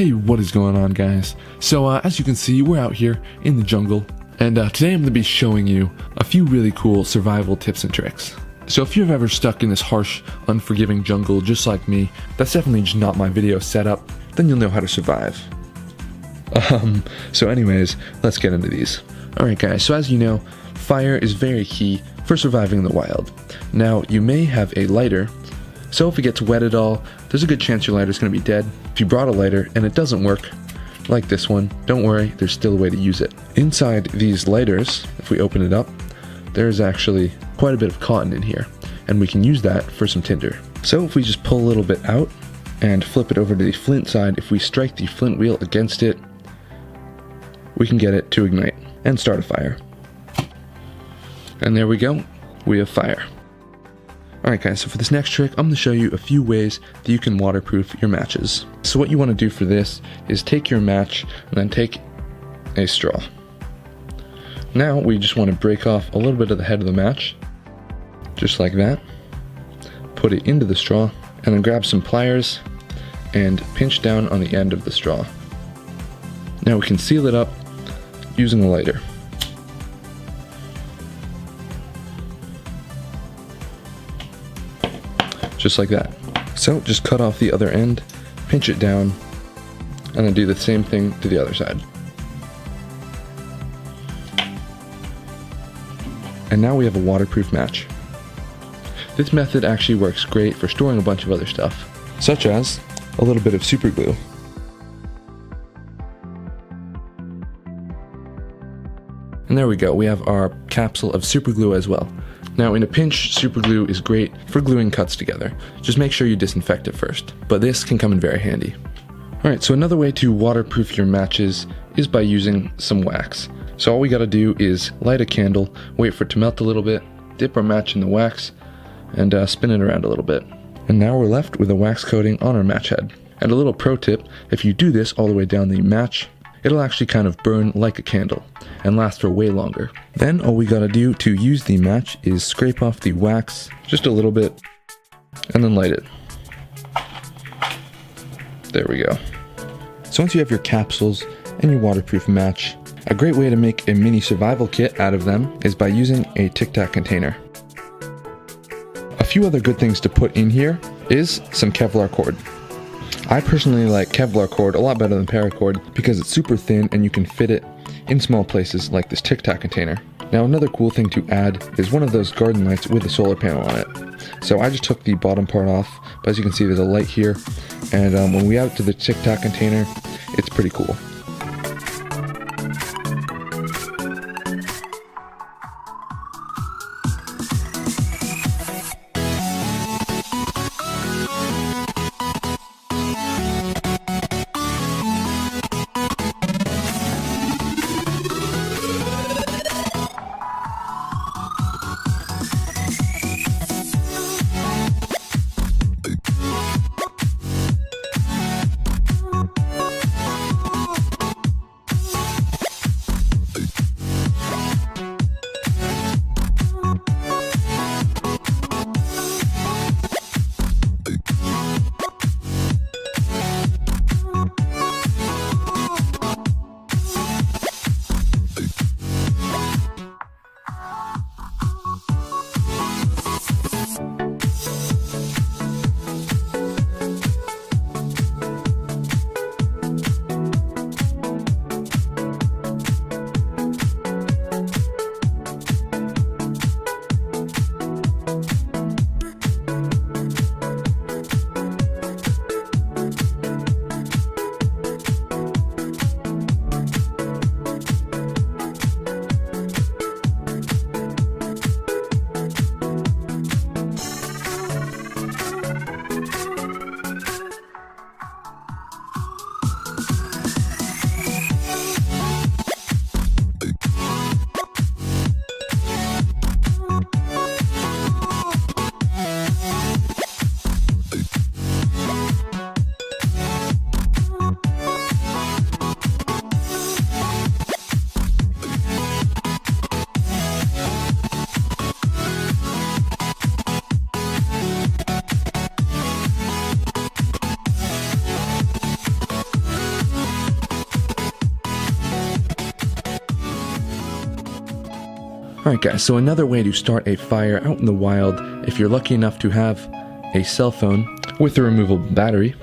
Hey, what is going on, guys? So as you can see, we're out here in the jungle, and today I'm going to be showing you a few really cool survival tips and tricks. So if you've ever stuck in this harsh, unforgiving jungle just like me, that's definitely just not my video setup, then you'll know how to survive. So anyways, let's get into these. Alright guys, so as you know, fire is very key for surviving in the wild. Now, you may have a lighter, so if it gets wet at all, there's a good chance your lighter's going to be dead. If you brought a lighter and it doesn't work, like this one, don't worry, there's still a way to use it. Inside these lighters, if we open it up, there's actually quite a bit of cotton in here, and we can use that for some tinder. So if we just pull a little bit out and flip it over to the flint side, if we strike the flint wheel against it, we can get it to ignite and start a fire. And there we go, we have fire. Alright guys, so for this next trick, I'm going to show you a few ways that you can waterproof your matches. So what you want to do for this is take your match and then take a straw. Now we just want to break off a little bit of the head of the match, just like that. Put it into the straw, and then grab some pliers and pinch down on the end of the straw. Now we can seal it up using a lighter. Just like that. So just cut off the other end, pinch it down, and then do the same thing to the other side. And now we have a waterproof match. This method actually works great for storing a bunch of other stuff, such as a little bit of super glue. And there we go, we have our capsule of super glue as well. Now in a pinch, super glue is great for gluing cuts together. Just make sure you disinfect it first, but this can come in very handy. Alright, so another way to waterproof your matches is by using some wax. So all we gotta do is light a candle, wait for it to melt a little bit, dip our match in the wax, and spin it around a little bit. And now we're left with a wax coating on our match head. And a little pro tip, if you do this all the way down the match, it'll actually kind of burn like a candle and last for way longer. Then all we gotta do to use the match is scrape off the wax just a little bit and then light it. There we go. So once you have your capsules and your waterproof match, a great way to make a mini survival kit out of them is by using a Tic Tac container. A few other good things to put in here is some Kevlar cord. I personally like Kevlar cord a lot better than paracord because it's super thin and you can fit it in small places like this Tic Tac container. Now another cool thing to add is one of those garden lights with a solar panel on it. So I just took the bottom part off, but as you can see there's a light here, and when we add it to the Tic Tac container, it's pretty cool. Alright guys, so another way to start a fire out in the wild, if you're lucky enough to have a cell phone with a removable battery,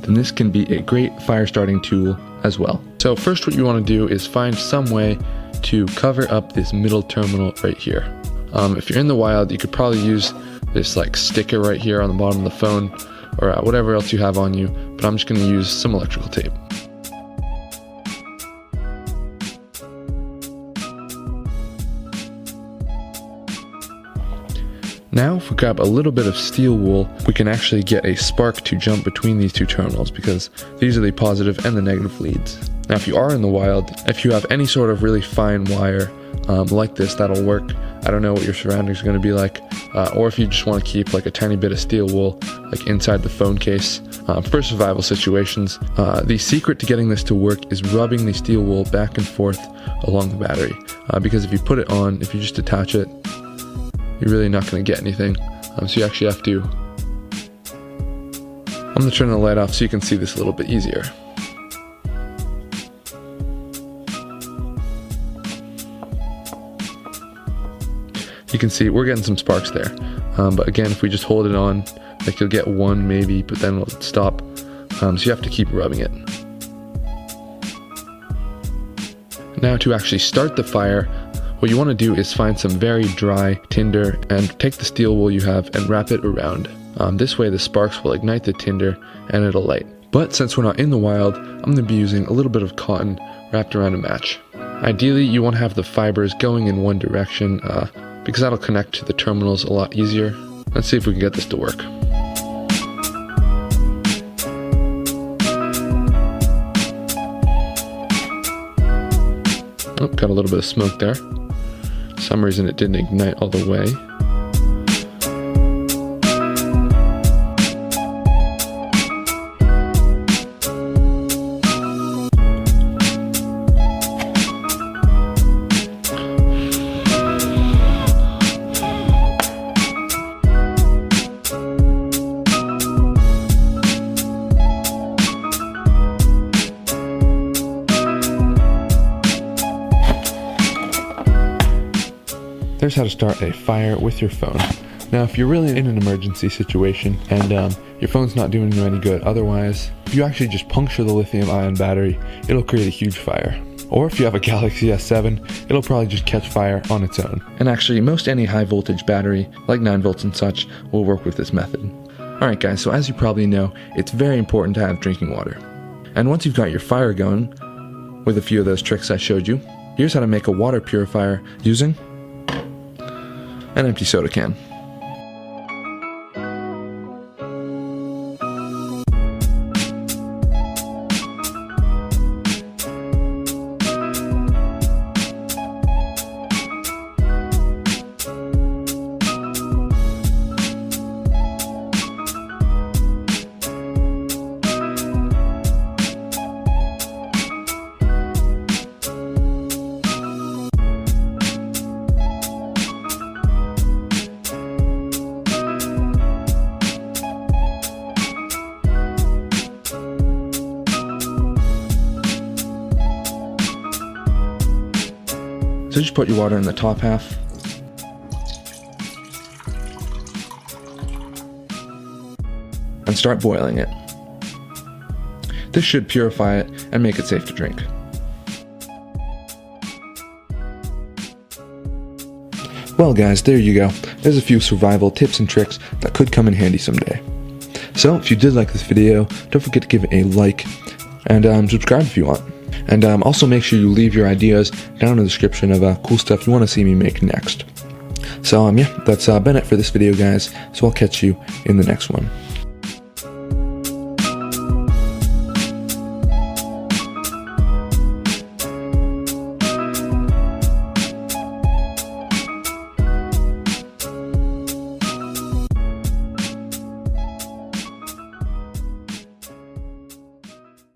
then this can be a great fire starting tool as well. So first what you want to do is find some way to cover up this middle terminal right here. If you're in the wild, you could probably use this like sticker right here on the bottom of the phone, or whatever else you have on you, but I'm just going to use some electrical tape. Now if we grab a little bit of steel wool, we can actually get a spark to jump between these two terminals, because these are the positive and the negative leads. Now if you are in the wild, if you have any sort of really fine wire like this, that'll work. I don't know what your surroundings are going to be like, or if you just want to keep like a tiny bit of steel wool like inside the phone case. For survival situations, the secret to getting this to work is rubbing the steel wool back and forth along the battery, because if you put it on, if you just attach it, you're really not going to get anything. So you actually have to... I'm going to turn the light off so you can see this a little bit easier. You can see we're getting some sparks there. But again, if we just hold it on, like you'll get one maybe, but then it'll stop. So you have to keep rubbing it. Now to actually start the fire, what you want to do is find some very dry tinder and take the steel wool you have and wrap it around. This way the sparks will ignite the tinder and it'll light. But since we're not in the wild, I'm going to be using a little bit of cotton wrapped around a match. Ideally, you want to have the fibers going in one direction, because that'll connect to the terminals a lot easier. Let's see if we can get this to work. Oh, got a little bit of smoke there. For some reason it didn't ignite all the way. There's how to start a fire with your phone. Now if you're really in an emergency situation and your phone's not doing you any good otherwise, if you actually just puncture the lithium ion battery, it'll create a huge fire. Or if you have a Galaxy S7, it'll probably just catch fire on its own. And actually most any high voltage battery, like 9 volts and such, will work with this method. Alright guys, so as you probably know, it's very important to have drinking water. And once you've got your fire going, with a few of those tricks I showed you, here's how to make a water purifier using an empty soda can. So just put your water in the top half. And start boiling it. This should purify it and make it safe to drink. Well guys, there you go. There's a few survival tips and tricks that could come in handy someday. So if you did like this video, don't forget to give it a like and subscribe if you want. And also make sure you leave your ideas down in the description of cool stuff you want to see me make next. So yeah, that's been it for this video guys, so I'll catch you in the next one.